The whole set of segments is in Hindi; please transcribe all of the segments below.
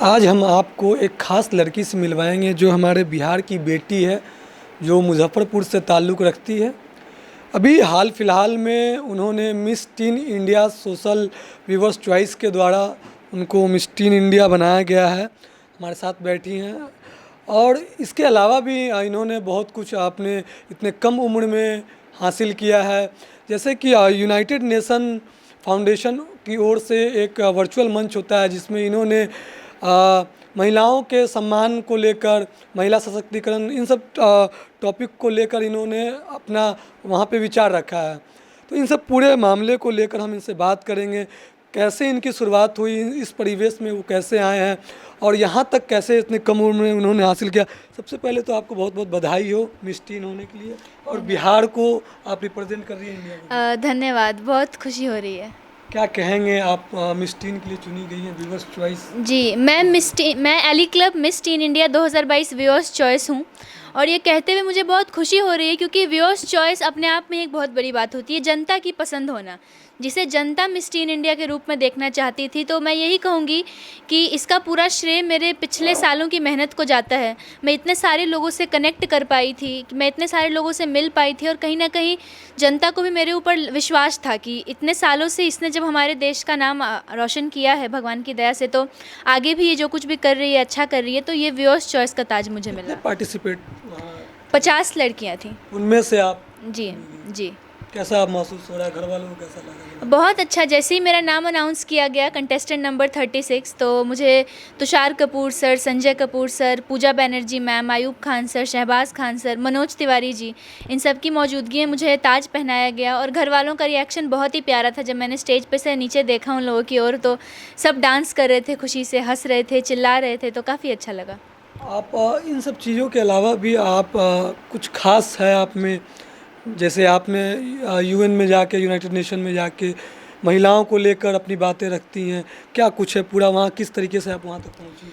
आज हम आपको एक ख़ास लड़की से मिलवाएंगे जो हमारे बिहार की बेटी है, जो मुज़फ़्फ़रपुर से ताल्लुक़ रखती है। अभी हाल फ़िलहाल में उन्होंने miss teen India social viewers choice के द्वारा उनको मिस टीन इंडिया बनाया गया है। हमारे साथ बैठी हैं और इसके अलावा भी इन्होंने बहुत कुछ आपने इतने कम उम्र में हासिल किया है। जैसे कि यूनाइटेड नेशन फाउंडेशन की ओर से एक वर्चुअल मंच होता है जिसमें इन्होंने महिलाओं के सम्मान को लेकर, महिला सशक्तिकरण, इन सब टॉपिक को लेकर इन्होंने अपना वहाँ पे विचार रखा है। तो इन सब पूरे मामले को लेकर हम इनसे बात करेंगे, कैसे इनकी शुरुआत हुई, इस परिवेश में वो कैसे आए हैं और यहाँ तक कैसे इतने कम उम्र में उन्होंने हासिल किया। सबसे पहले तो आपको बहुत बहुत बधाई हो मिस टीन होने के लिए, और बिहार को आप रिप्रेजेंट कर रही हैं इंडिया में। धन्यवाद, बहुत खुशी हो रही है। क्या कहेंगे आप, मिस टीन के लिए चुनी गई हैं, व्यूअर्स चॉइस? जी, मैं elite club miss teen India 2022 viewers choice हूँ और ये कहते हुए मुझे बहुत खुशी हो रही है क्योंकि व्यूअर्स चॉइस अपने आप में एक बहुत बड़ी बात होती है, जनता की पसंद होना, जिसे जनता मिस टीन इंडिया के रूप में देखना चाहती थी। तो मैं यही कहूँगी कि इसका पूरा श्रेय मेरे पिछले सालों की मेहनत को जाता है। मैं इतने सारे लोगों से कनेक्ट कर पाई थी, मैं इतने सारे लोगों से मिल पाई थी और कहीं ना कहीं जनता को भी मेरे ऊपर विश्वास था कि इतने सालों से इसने जब हमारे देश का नाम रोशन किया है भगवान की दया से, तो आगे भी ये जो कुछ भी कर रही है अच्छा कर रही है। तो ये व्यूअर्स चॉइस का ताज मुझे मिला। पार्टिसिपेट 50 लड़कियाँ थीं। उनमें से आप? जी जी। कैसा महसूस हो रहा है, घर वालों को कैसा लगा? बहुत अच्छा। जैसे ही मेरा नाम अनाउंस किया गया कंटेस्टेंट नंबर 36, तो मुझे Tushar Kapoor sir, Sanjay Kapoor sir, Pooja Banerjee ma'am, Ayub Khan sir, Shahbaz Khan sir, Manoj Tiwari ji, इन सब की मौजूदगी में मुझे ताज पहनाया गया। और घर वालों का रिएक्शन बहुत ही प्यारा था। जब मैंने स्टेज पे से नीचे देखा उन लोगों की ओर, तो सब डांस कर रहे थे, खुशी से हंस रहे थे, चिल्ला रहे थे, तो काफ़ी अच्छा लगा। आप इन सब चीज़ों के अलावा भी आप कुछ खास है आप में, जैसे आपने यूएन में जाके, यूनाइटेड नेशन में जाके महिलाओं को लेकर अपनी बातें रखती हैं, क्या कुछ है पूरा वहाँ, किस तरीके से आप वहाँ तक पहुँची?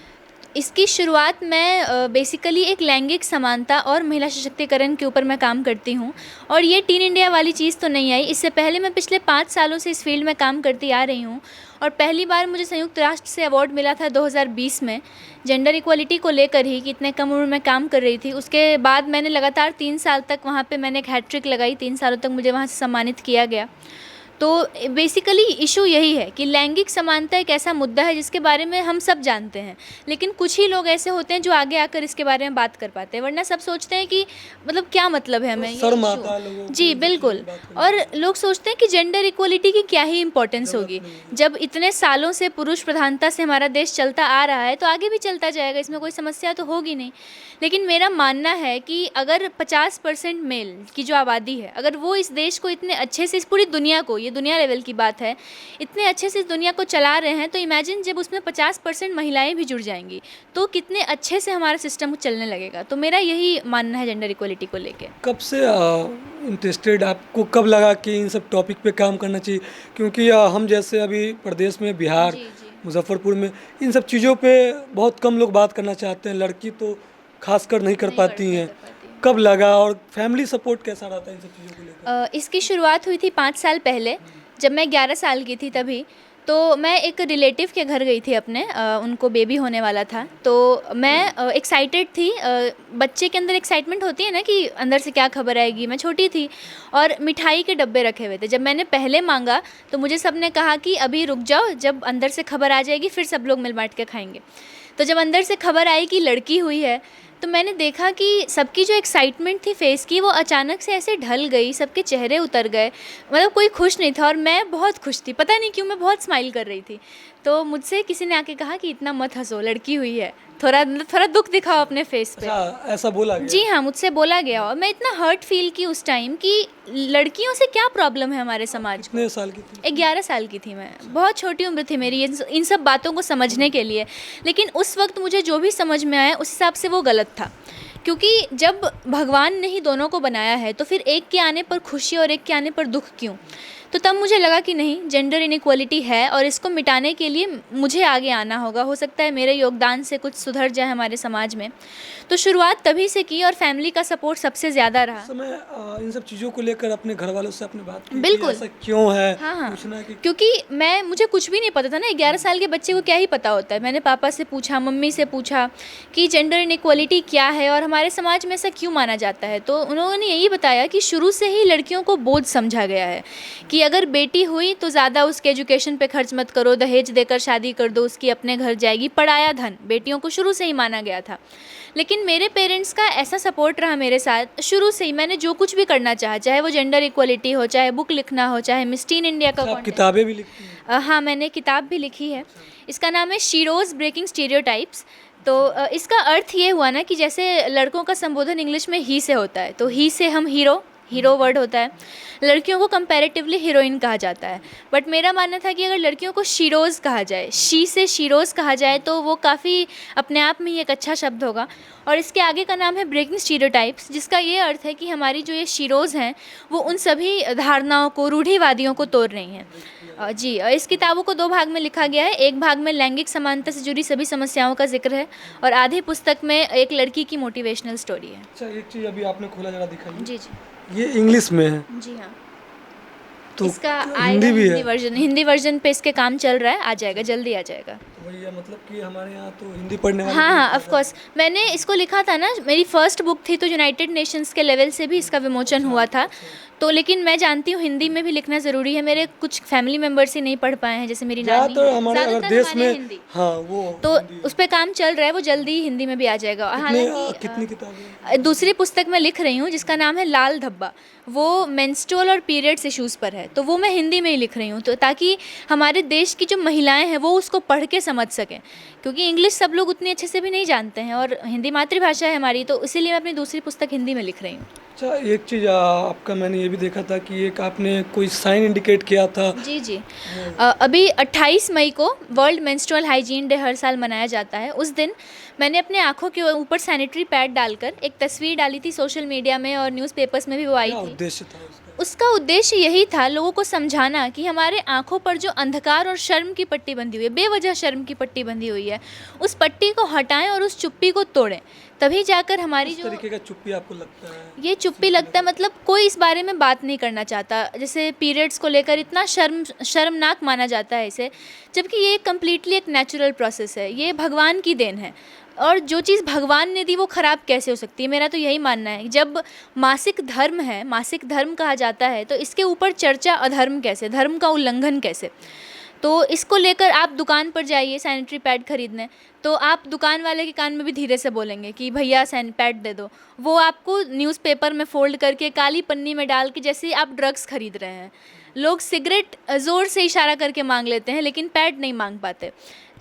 इसकी शुरुआत मैं बेसिकली एक लैंगिक समानता और महिला सशक्तिकरण के ऊपर मैं काम करती हूँ। और ये टीन इंडिया वाली चीज़ तो नहीं आई, इससे पहले मैं पिछले 5 सालों से इस फील्ड में काम करती आ रही हूँ। और पहली बार मुझे संयुक्त राष्ट्र से अवार्ड मिला था 2020 में, जेंडर इक्वलिटी को लेकर ही, कि इतने कम उम्र में काम कर रही थी। उसके बाद मैंने लगातार 3 साल तक वहाँ पे मैंने एक हैट्रिक लगाई, 3 सालों तक मुझे वहाँ से सम्मानित किया गया। तो बेसिकली इशू यही है कि लैंगिक समानता एक ऐसा मुद्दा है जिसके बारे में हम सब जानते हैं, लेकिन कुछ ही लोग ऐसे होते हैं जो आगे आकर इसके बारे में बात कर पाते हैं, वरना सब सोचते हैं कि मतलब क्या मतलब है हमें ये issue? जी बिल्कुल। और लोग सोचते हैं कि जेंडर इक्वलिटी की क्या ही इम्पोर्टेंस होगी, जब इतने सालों से पुरुष प्रधानता से हमारा देश चलता आ रहा है तो आगे भी चलता जाएगा, इसमें कोई समस्या तो होगी नहीं। लेकिन मेरा मानना है कि अगर 50% मेल की जो आबादी है, अगर वो इस देश को इतने अच्छे से, इस पूरी दुनिया को, ये दुनिया लेवल की बात है, इतने अच्छे से इस दुनिया को चला रहे हैं, तो इमेजिन जब उसमें 50% महिलाएं भी जुड़ जाएंगी तो कितने अच्छे से हमारा सिस्टम चलने लगेगा। तो मेरा यही मानना है जेंडर इक्वलिटी को लेके। कब से इंटरेस्टेड, आपको कब लगा कि इन सब टॉपिक पे काम करना चाहिए? क्योंकि हम जैसे अभी प्रदेश में, बिहार, जी जी। मुजफ्फरपुर में इन सब चीज़ों पे बहुत कम लोग बात करना चाहते हैं, लड़की तो खासकर नहीं कर पाती हैं। कब लगा और फैमिली सपोर्ट कैसा रहता है इन सब चीज़ों को लेकर? इसकी शुरुआत हुई थी 5 साल पहले, जब मैं 11 साल की थी तभी। तो मैं एक रिलेटिव के घर गई थी अपने, उनको बेबी होने वाला था, तो मैं एक्साइटेड थी। बच्चे के अंदर एक्साइटमेंट होती है ना कि अंदर से क्या खबर आएगी। मैं छोटी थी और मिठाई के डब्बे रखे हुए थे। जब मैंने पहले मांगा तो मुझे सब ने कहा कि अभी रुक जाओ, जब अंदर से खबर आ जाएगी फिर सब लोग मिल बांट के खाएंगे। तो जब अंदर से खबर आई कि लड़की हुई है, तो मैंने देखा कि सबकी जो एक्साइटमेंट थी फेस की, वो अचानक से ऐसे ढल गई, सबके चेहरे उतर गए, मतलब कोई खुश नहीं था और मैं बहुत खुश थी। पता नहीं क्यों मैं बहुत स्माइल कर रही थी। तो मुझसे किसी ने आके कहा कि इतना मत हंसो, लड़की हुई है, थोड़ा दुख दिखाओ अपने फेस पे। ऐसा बोला गया? जी हाँ, मुझसे बोला गया और मैं इतना हर्ट फील की उस टाइम कि लड़कियों से क्या प्रॉब्लम है हमारे समाज को। कितने साल की थी? 11 साल की थी मैं, बहुत छोटी उम्र थी मेरी इन सब बातों को समझने के लिए। लेकिन उस वक्त मुझे जो भी समझ में आया उस हिसाब से वो गलत था, क्योंकि जब भगवान ने ही दोनों को बनाया है तो फिर एक के आने पर खुशी और एक के आने पर दुख क्यों? तो तब मुझे लगा कि नहीं, जेंडर इनइक्वालिटी है और इसको मिटाने के लिए मुझे आगे आना होगा, हो सकता है मेरे योगदान से कुछ सुधर जाए हमारे समाज में। तो शुरुआत तभी से की और फैमिली का सपोर्ट सबसे ज़्यादा रहा। उस समय इन सब चीज़ों को लेकर अपने घर वालों से आपने बात की कि बिल्कुल। ऐसा क्यों है, हाँ पूछना कि क्योंकि मुझे कुछ भी नहीं पता था ना, 11 साल के बच्चे को क्या ही पता होता है। मैंने पापा से पूछा, मम्मी से पूछा कि जेंडर इनइक्वालिटी क्या है और हमारे समाज में ऐसा क्यों माना जाता है। तो उन्होंने यही बताया कि शुरू से ही लड़कियों को बोझ समझा गया है कि अगर बेटी हुई तो ज़्यादा उसके एजुकेशन पे खर्च मत करो, दहेज देकर शादी कर दो, उसकी अपने घर जाएगी, पढ़ाया धन, बेटियों को शुरू से ही माना गया था। लेकिन मेरे पेरेंट्स का ऐसा सपोर्ट रहा मेरे साथ शुरू से ही। मैंने जो कुछ भी करना चाहा, चाहे वो जेंडर इक्वलिटी हो, चाहे बुक लिखना हो, चाहे मिस टीन इंडिया का आप contest। किताबें भी लिखती हैं? हाँ, मैंने किताब भी लिखी है। इसका नाम है शीरोज़ ब्रेकिंग स्टीरियोटाइप्स। तो इसका अर्थ ये हुआ ना कि जैसे लड़कों का संबोधन इंग्लिश में ही से होता है, तो ही से हम हीरो वर्ड होता है। लड़कियों को कंपैरेटिवली हीरोइन कहा जाता है। बट मेरा मानना था कि अगर लड़कियों को शीरोज़ कहा जाए, शी से शीरोज़ कहा जाए, तो वो काफ़ी अपने आप में ही एक अच्छा शब्द होगा। और इसके आगे का नाम है ब्रेकिंग स्टीरियोटाइप्स, जिसका ये अर्थ है कि हमारी जो ये शीरोज़ हैं वो उन सभी धारणाओं को, रूढ़िवादियों को तोड़ रही हैं। जी, इस किताबों को 2 भाग में लिखा गया है। एक भाग में लैंगिक समानता से जुड़ी सभी समस्याओं का जिक्र है और आधी पुस्तक में एक लड़की की मोटिवेशनल स्टोरी है। अच्छा, एक चीज़ अभी आपने खोला जरा दिखाइए। जी जी ये इंग्लिश में है, जी हाँ। तो इसका हिंदी भी है? हिंदी वर्जन पे इसके काम चल रहा है, आ जाएगा, जल्दी आ जाएगा। तो भैया मतलब कि हमारे यहाँ तो हिंदी पढ़ने वाले हाँ भी हाँ, ज़्यादा ऑफ कोर्स। मैंने इसको लिखा था ना, मेरी फर्स्ट बुक थी, तो यूनाइटेड नेशंस के लेवल से भी इसका विमोचन हुआ था। तो लेकिन मैं जानती हूँ हिंदी में भी लिखना ज़रूरी है। मेरे कुछ फैमिली मेंबर्स ही नहीं पढ़ पाए हैं, जैसे मेरी नानी ज़्यादातर है। हमारे अगर ज़्यादातर देश हमारे में हिंदी। हाँ वो तो हिंदी है। उस पर काम चल रहा है, वो जल्दी ही हिंदी में भी आ जाएगा। कितनी किताबें? दूसरी पुस्तक मैं लिख रही हूँ जिसका नाम है लाल धब्बा। वो मेंस्ट्रुअल और पीरियड्स इश्यूज़ पर है, तो वो मैं हिंदी में ही लिख रही हूँ, तो ताकि हमारे देश की जो महिलाएं हैं वो उसको पढ़ के समझ सकें, क्योंकि इंग्लिश सब लोग उतनी अच्छे से भी नहीं जानते हैं और हिंदी मातृभाषा है हमारी, तो इसीलिए मैं अपनी दूसरी पुस्तक हिंदी में लिख रही हूँ। अच्छा, एक चीज़ आपका मैंने ये भी देखा था कि एक आपने कोई साइन इंडिकेट किया था। जी जी। अभी 28 मई को वर्ल्ड मेंस्ट्रुअल हाइजीन डे हर साल मनाया जाता है। उस दिन मैंने अपने आँखों के ऊपर सैनिटरी पैड डालकर एक तस्वीर डाली थी सोशल मीडिया में और न्यूज़पेपर्स में भी वो आई क्या थी। उद्देश्य था उसका? उसका उद्देश्य यही था लोगों को समझाना कि हमारे आँखों पर जो अंधकार और शर्म की पट्टी बंधी हुई है, बेवजह शर्म की पट्टी बंधी हुई है, उस पट्टी को हटाएं और उस चुप्पी को तोड़ें। तभी जाकर हमारी इस जो तरीके का चुप्पी आपको लगता है? ये चुप्पी लगता है, मतलब कोई इस बारे में बात नहीं करना चाहता। जैसे पीरियड्स को लेकर इतना शर्मनाक माना जाता है इसे, जबकि ये कम्प्लीटली एक नेचुरल प्रोसेस है, ये भगवान की देन है। और जो चीज़ भगवान ने दी वो ख़राब कैसे हो सकती है? मेरा तो यही मानना है। जब मासिक धर्म है, मासिक धर्म कहा जाता है, तो इसके ऊपर चर्चा अधर्म कैसे, धर्म का उल्लंघन कैसे? तो इसको लेकर आप दुकान पर जाइए सैनिटरी पैड खरीदने, तो आप दुकान वाले के कान में भी धीरे से बोलेंगे कि भैया सैनिटरी पैड दे दो। वो आपको न्यूज़पेपर में फ़ोल्ड करके काली पन्नी में डाल के, जैसे आप ड्रग्स खरीद रहे हैं। लोग सिगरेट ज़ोर से इशारा करके मांग लेते हैं, लेकिन पैड नहीं मांग पाते।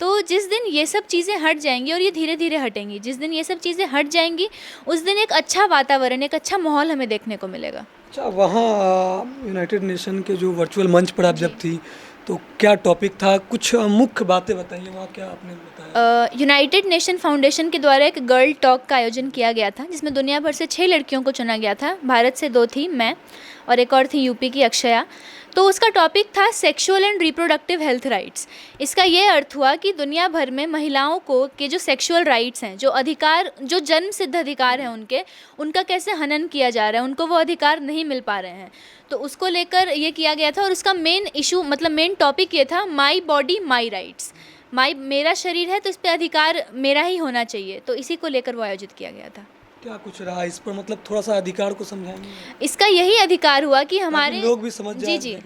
तो जिस दिन ये सब चीज़ें हट जाएंगी, और ये धीरे धीरे हटेंगी, जिस दिन ये सब चीज़ें हट जाएंगी उस दिन एक अच्छा वातावरण, एक अच्छा माहौल हमें देखने को मिलेगा। अच्छा, वहाँ यूनाइटेड नेशन के जो वर्चुअल मंच पर आप जब थी तो क्या टॉपिक था? कुछ मुख्य बातें बताइए, वहाँ क्या आपने बताया? यूनाइटेड नेशन फाउंडेशन के द्वारा एक गर्ल टॉक का आयोजन किया गया था, जिसमें दुनिया भर से 6 लड़कियों को चुना गया था। भारत से 2 थी, मैं, और एक और थी यूपी की अक्षया। तो उसका टॉपिक था sexual and reproductive health rights. इसका ये अर्थ हुआ कि दुनिया भर में महिलाओं को के जो सेक्सुअल राइट्स हैं, जो अधिकार, जो जन्म सिद्ध अधिकार हैं उनका कैसे हनन किया जा रहा है, उनको वो अधिकार नहीं मिल पा रहे हैं। तो उसको लेकर ये किया गया था, और उसका मेन इशू, मतलब मेन टॉपिक ये था, माई बॉडी माई राइट्स। मेरा शरीर है तो इस पर अधिकार मेरा ही होना चाहिए। तो इसी को लेकर वो आयोजित किया गया था। क्या कुछ रहा इस पर, मतलब थोड़ा सा अधिकार को समझाएंगे? इसका यही अधिकार हुआ कि हमारे लोग भी समझ जाएं। जी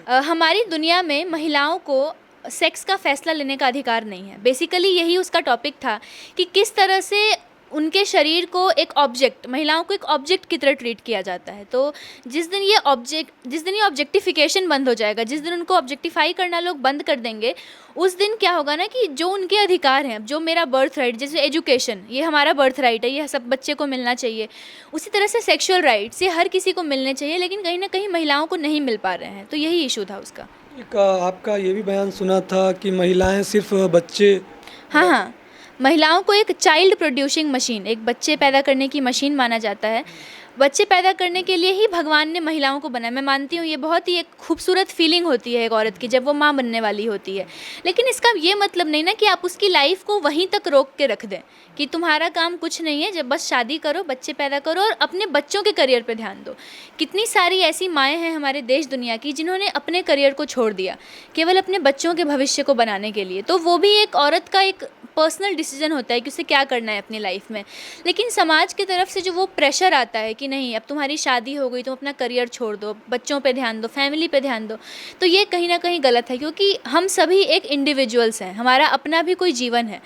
हमारी दुनिया में महिलाओं को सेक्स का फैसला लेने का अधिकार नहीं है। बेसिकली यही उसका टॉपिक था कि किस तरह से उनके शरीर को एक ऑब्जेक्ट, महिलाओं को एक ऑब्जेक्ट की तरह ट्रीट किया जाता है। तो जिस दिन ये ऑब्जेक्टिफिकेशन बंद हो जाएगा, जिस दिन उनको ऑब्जेक्टिफाई करना लोग बंद कर देंगे, उस दिन क्या होगा ना कि जो उनके अधिकार हैं, जो मेरा बर्थ राइट, जैसे एजुकेशन, ये हमारा बर्थ राइट है, ये सब बच्चे को मिलना चाहिए, उसी तरह से सेक्सुअल राइट्स ये हर किसी को मिलने चाहिए, लेकिन कहीं ना कहीं महिलाओं को नहीं मिल पा रहे हैं। तो यही इशू था उसका। एक आपका ये भी बयान सुना था कि महिलाएं सिर्फ बच्चे, हाँ, महिलाओं को एक चाइल्ड प्रोड्यूसिंग मशीन, एक बच्चे पैदा करने की मशीन माना जाता है। बच्चे पैदा करने के लिए ही भगवान ने महिलाओं को बनाया। मैं मानती हूँ ये बहुत ही एक खूबसूरत फीलिंग होती है एक औरत की जब वो माँ बनने वाली होती है, लेकिन इसका ये मतलब नहीं ना कि आप उसकी लाइफ को वहीं तक रोक के रख दें कि तुम्हारा काम कुछ नहीं है, जब बस शादी करो, बच्चे पैदा करो और अपने बच्चों के करियर पे ध्यान दो। कितनी सारी ऐसी माएँ हैं हमारे देश दुनिया की जिन्होंने अपने करियर को छोड़ दिया केवल अपने बच्चों के भविष्य को बनाने के लिए। तो वो भी एक औरत का एक पर्सनल डिसीजन होता है कि उसे क्या करना है अपनी लाइफ में, लेकिन समाज की तरफ से जो वो प्रेशर आता है कि नहीं अब तुम्हारी शादी हो गई, तुम अपना करियर छोड़ दो, बच्चों पे ध्यान दो, फैमिली पे ध्यान दो, तो ये कहीं ना कहीं गलत है, क्योंकि हम सभी एक इंडिविजुअल्स हैं, हमारा अपना भी कोई जीवन है,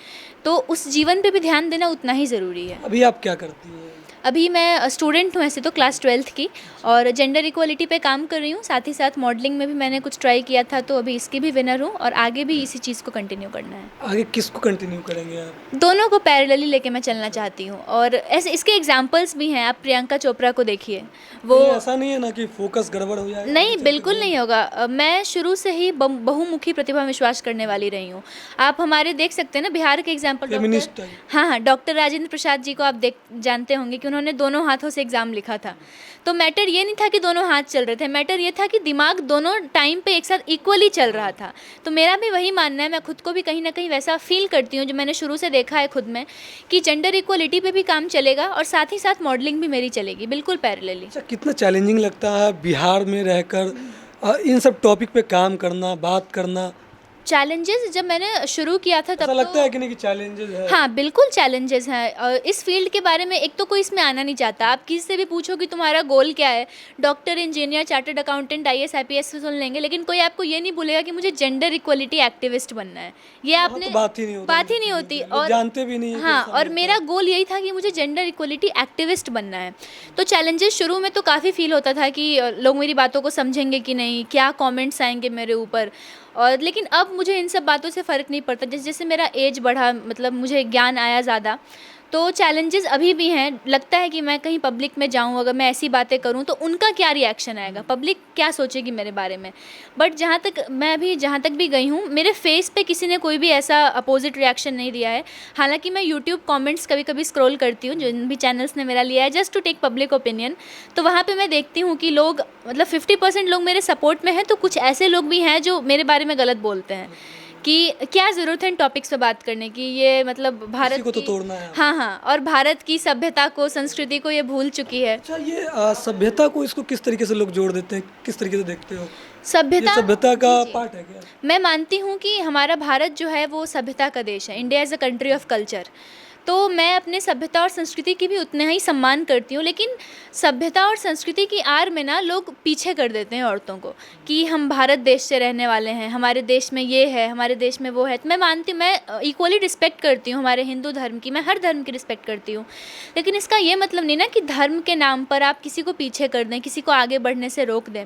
तो उस जीवन पे भी ध्यान देना उतना ही ज़रूरी है। अभी आप क्या करती हैं? अभी मैं स्टूडेंट हूँ ऐसे तो, क्लास 12th की, और जेंडर इक्वलिटी पे काम कर रही हूँ। साथ ही साथ मॉडलिंग में भी मैंने कुछ ट्राई किया था, तो अभी इसकी भी विनर हूँ और आगे भी इसी चीज़ को कंटिन्यू करना है। आगे किसको कंटिन्यू करेंगे आप? दोनों को पैरेलली लेके मैं चलना चाहती हूँ, और ऐसे इसके एग्जांपल्स भी हैं। आप प्रियंका चोपड़ा को देखिए, वो ऐसा नहीं है ना कि फोकस गड़बड़ हो जाए? नहीं, बिल्कुल नहीं होगा। मैं शुरू से ही बहुमुखी प्रतिभा में विश्वास करने वाली रही हूँ। आप हमारे देख सकते हैं ना बिहार के एग्जाम्पल, फेमिनिस्ट है। हाँ, डॉक्टर राजेंद्र प्रसाद जी को आप जानते होंगे कि उन्होंने दोनों हाथों से एग्ज़ाम लिखा था। तो मैटर ये नहीं था कि दोनों हाथ चल रहे थे, मैटर ये था कि दिमाग दोनों टाइम पे एक साथ इक्वली चल रहा था। तो मेरा भी वही मानना है, मैं खुद को भी कहीं ना कहीं वैसा फील करती हूँ जो मैंने शुरू से देखा है खुद में, कि जेंडर इक्वलिटी पे भी काम चलेगा और साथ ही साथ मॉडलिंग भी मेरी चलेगी, बिल्कुल पैरेलली। अच्छा, कितना चैलेंजिंग लगता है बिहार में रहकर इन सब टॉपिक पे काम करना, बात करना? चैलेंजेस जब मैंने शुरू किया था तब ऐसा लगता तो है कि नहीं कि चैलेंजेस है? हाँ, बिल्कुल चैलेंजेस हैं। इस फील्ड के बारे में एक तो कोई इसमें आना नहीं चाहता। आप किसी से भी पूछो कि तुम्हारा गोल क्या है, doctor, engineer, chartered accountant, IAS IPS सुन लेंगे, लेकिन कोई आपको ये नहीं बोलेगा कि मुझे जेंडर इक्वलिटी एक्टिविस्ट बनना है। ये आपने बात ही नहीं होती, और जानते भी नहीं। हाँ, और मेरा गोल यही था कि मुझे जेंडर इक्वलिटी एक्टिविस्ट बनना है। तो चैलेंजेस शुरू में तो काफ़ी फील होता था कि लोग मेरी बातों को समझेंगे कि नहीं, क्या कमेंट्स आएंगे मेरे ऊपर, और लेकिन अब मुझे इन सब बातों से फ़र्क नहीं पड़ता। जैसे जैसे मेरा एज बढ़ा, मतलब मुझे ज्ञान आया ज़्यादा, तो चैलेंजेस अभी भी हैं। लगता है कि मैं कहीं पब्लिक में जाऊं, अगर मैं ऐसी बातें करूं तो उनका क्या रिएक्शन आएगा, पब्लिक क्या सोचेगी मेरे बारे में। बट जहाँ तक भी गई हूँ, मेरे फेस पे किसी ने कोई भी ऐसा अपोजिट रिएक्शन नहीं दिया है। हालांकि मैं यूट्यूब कमेंट्स कभी कभी स्क्रॉल करती हूँ, जिन भी चैनल्स ने मेरा लिया है just to take public opinion, तो वहाँ पर मैं देखती हूँ कि लोग, मतलब 50% लोग मेरे सपोर्ट में हैं, तो कुछ ऐसे लोग भी हैं जो मेरे बारे में गलत बोलते हैं कि क्या ज़रूरत है इन टॉपिक्स पे बात करने की, ये मतलब भारत को तो तोड़ना है। हाँ, और भारत की सभ्यता को, संस्कृति को ये भूल चुकी है। अच्छा, ये सभ्यता को, इसको किस तरीके से लोग जोड़ देते हैं, किस तरीके से देखते हो? सभ्यता का पार्ट है क्या? मैं मानती हूँ कि हमारा भारत जो है वो सभ्यता का देश है। India is a country of culture. तो मैं अपने सभ्यता और संस्कृति की भी उतना ही सम्मान करती हूँ, लेकिन सभ्यता और संस्कृति की आड़ में ना लोग पीछे कर देते हैं औरतों को कि हम भारत देश से रहने वाले हैं, हमारे देश में ये है, हमारे देश में वो है। तो मैं इक्वली रिस्पेक्ट करती हूँ हमारे हिंदू धर्म की, मैं हर धर्म की रिस्पेक्ट करती हूँ, लेकिन इसका ये मतलब नहीं ना कि धर्म के नाम पर आप किसी को पीछे कर दें, किसी को आगे बढ़ने से रोक दें।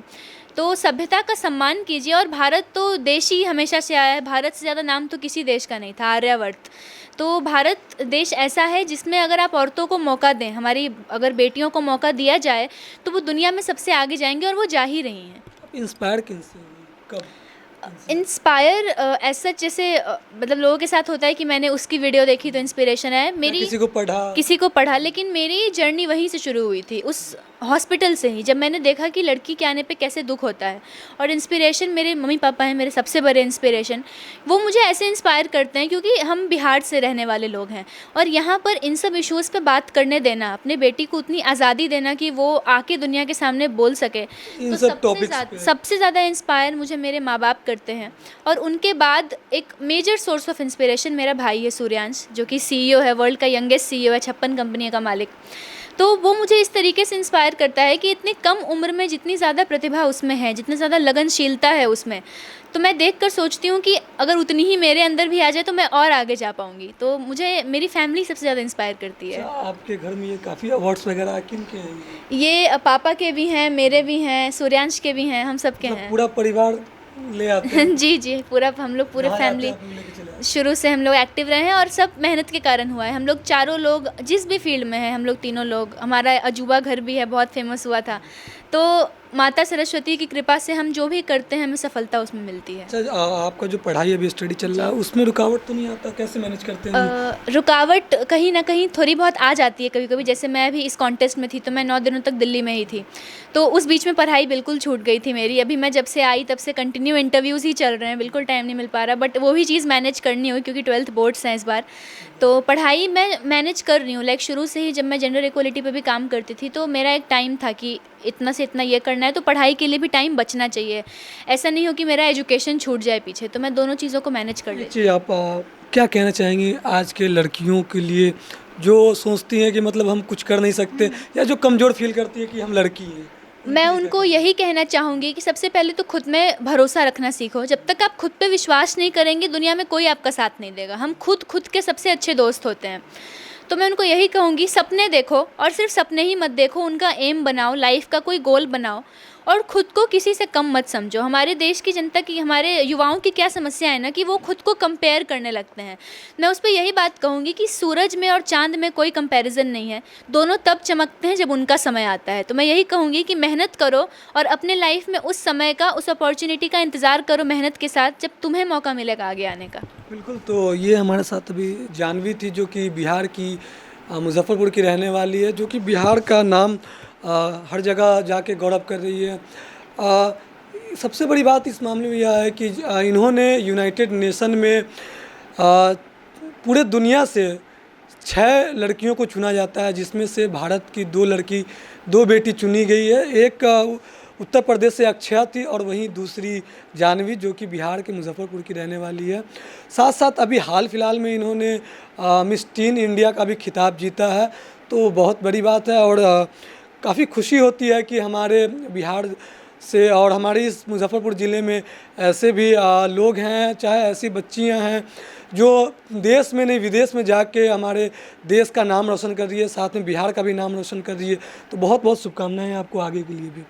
तो सभ्यता का सम्मान कीजिए। और भारत तो देश ही हमेशा से आया है, भारत से ज़्यादा नाम तो किसी देश का नहीं था, आर्यावर्त। तो भारत देश ऐसा है जिसमें अगर आप औरतों को मौका दें, हमारी अगर बेटियों को मौका दिया जाए, तो वो दुनिया में सबसे आगे जाएंगे, और वो जा ही रही हैं। इंस्पायर किनसे हुई, कब? इंस्पायर ऐसा जैसे मतलब लोगों के साथ होता है कि मैंने उसकी वीडियो देखी तो इंस्पिरेशन है मेरी, किसी को पढ़ा, लेकिन मेरी जर्नी वहीं से शुरू हुई थी, उस हॉस्पिटल से ही, जब मैंने देखा कि लड़की के आने पे कैसे दुख होता है। और इंस्पिरेशन मेरे मम्मी पापा हैं, मेरे सबसे बड़े इंस्पिरेशन। वो मुझे ऐसे इंस्पायर करते हैं क्योंकि हम बिहार से रहने वाले लोग हैं, और यहाँ पर इन सब इश्यूज़ पे बात करने देना, अपने बेटी को उतनी आज़ादी देना कि वो आके दुनिया के सामने बोल सके, तो सबसे ज़्यादा इंस्पायर मुझे मेरे माँ बाप करते हैं। और उनके बाद एक मेजर सोर्स ऑफ इंस्पिरेशन मेरा भाई है सूर्यांश, जो कि CEO है, वर्ल्ड का यंगेस्ट CEO है, 56 कंपनी का मालिक। तो वो मुझे इस तरीके से इंस्पायर करता है कि इतनी कम उम्र में जितनी ज़्यादा प्रतिभा उसमें है, जितनी ज़्यादा लगनशीलता है उसमें, तो मैं देखकर सोचती हूँ कि अगर उतनी ही मेरे अंदर भी आ जाए तो मैं और आगे जा पाऊँगी। तो मुझे मेरी फैमिली सबसे ज़्यादा इंस्पायर करती है। आपके घर में ये काफ़ी अवार्ड्स वगैरह किन के हैं? ये पापा के भी हैं, मेरे भी हैं, सूर्यांश के भी हैं, हम सब के हैं। पूरा परिवार ले आते हैं? जी, पूरा हम लोग पूरे फैमिली शुरू से हम लोग एक्टिव रहे हैं, और सब मेहनत के कारण हुआ है। हम लोग चारों लोग जिस भी फील्ड में हैं, हम लोग तीनों लोग, हमारा अजूबा घर भी है, बहुत फेमस हुआ था। तो माता सरस्वती की कृपा से हम जो भी करते हैं हमें सफलता उसमें मिलती है। अच्छा, आपका जो पढ़ाई अभी स्टडी चल रहा है उसमें रुकावट तो नहीं आता? कैसे मैनेज करते हैं? रुकावट कहीं ना कहीं थोड़ी बहुत आ जाती है कभी कभी। जैसे मैं भी इस कॉन्टेस्ट में थी तो मैं 9 दिनों तक दिल्ली में ही थी, तो उस बीच में पढ़ाई बिल्कुल छूट गई थी मेरी। अभी मैं जब से आई तब से कंटिन्यू इंटरव्यूज़ ही चल रहे हैं, बिल्कुल टाइम नहीं मिल पा रहा, बट वो भी चीज़ मैनेज करनी हुई क्योंकि 12th बोर्ड्स हैं इस बार। तो पढ़ाई मैं मैनेज कर रही हूँ, लाइक शुरू से ही जब मैं जेंडर इक्वलिटी पे भी काम करती थी तो मेरा एक टाइम था कि इतना से इतना ये करना है, तो पढ़ाई के लिए भी टाइम बचना चाहिए। ऐसा नहीं हो कि मेरा एजुकेशन छूट जाए पीछे, तो मैं दोनों चीज़ों को मैनेज कर लेती जी, आप क्या कहना चाहेंगी आज के लड़कियों के लिए जो सोचती हैं कि मतलब हम कुछ कर नहीं सकते, या जो कमज़ोर फील करती है कि हम लड़की हैं? हूँ। मैं उनको यही कहना चाहूँगी कि सबसे पहले तो खुद में भरोसा रखना सीखो। जब तक आप खुद पे विश्वास नहीं करेंगे दुनिया में कोई आपका साथ नहीं देगा। हम खुद के सबसे अच्छे दोस्त होते हैं। तो मैं उनको यही कहूँगी, सपने देखो और सिर्फ सपने ही मत देखो, उनका एम बनाओ, लाइफ का कोई गोल बनाओ और खुद को किसी से कम मत समझो। हमारे देश की जनता की, हमारे युवाओं की क्या समस्या है ना कि वो खुद को कंपेयर करने लगते हैं। मैं उस पर यही बात कहूँगी कि सूरज में और चांद में कोई कंपैरिजन नहीं है, दोनों तब चमकते हैं जब उनका समय आता है। तो मैं यही कहूँगी कि मेहनत करो और अपने लाइफ में उस समय का, उस अपॉर्चुनिटी का इंतज़ार करो मेहनत के साथ, जब तुम्हें मौका मिलेगा आगे आने का। बिल्कुल। तो ये हमारे साथ अभी जानवी थी जो कि बिहार की मुजफ्फरपुर की रहने वाली है, जो कि बिहार का नाम हर जगह जाके गौरव कर रही है। सबसे बड़ी बात इस मामले में यह है कि इन्होंने यूनाइटेड नेशन में पूरे दुनिया से 6 लड़कियों को चुना जाता है, जिसमें से भारत की 2 बेटी चुनी गई है। एक उत्तर प्रदेश से अक्षया थी और वहीं दूसरी जानवी जो कि बिहार के मुजफ्फरपुर की रहने वाली है। साथ साथ अभी हाल फिलहाल में इन्होंने मिस टीन इंडिया का भी खिताब जीता है, तो बहुत बड़ी बात है। और काफ़ी खुशी होती है कि हमारे बिहार से और हमारे इस मुजफ्फरपुर ज़िले में ऐसे भी लोग हैं, चाहे ऐसी बच्चियां हैं जो देश में नहीं विदेश में जाके हमारे देश का नाम रोशन कर रही है, साथ में बिहार का भी नाम रोशन कर रही है। तो बहुत बहुत शुभकामनाएं आपको आगे के लिए भी।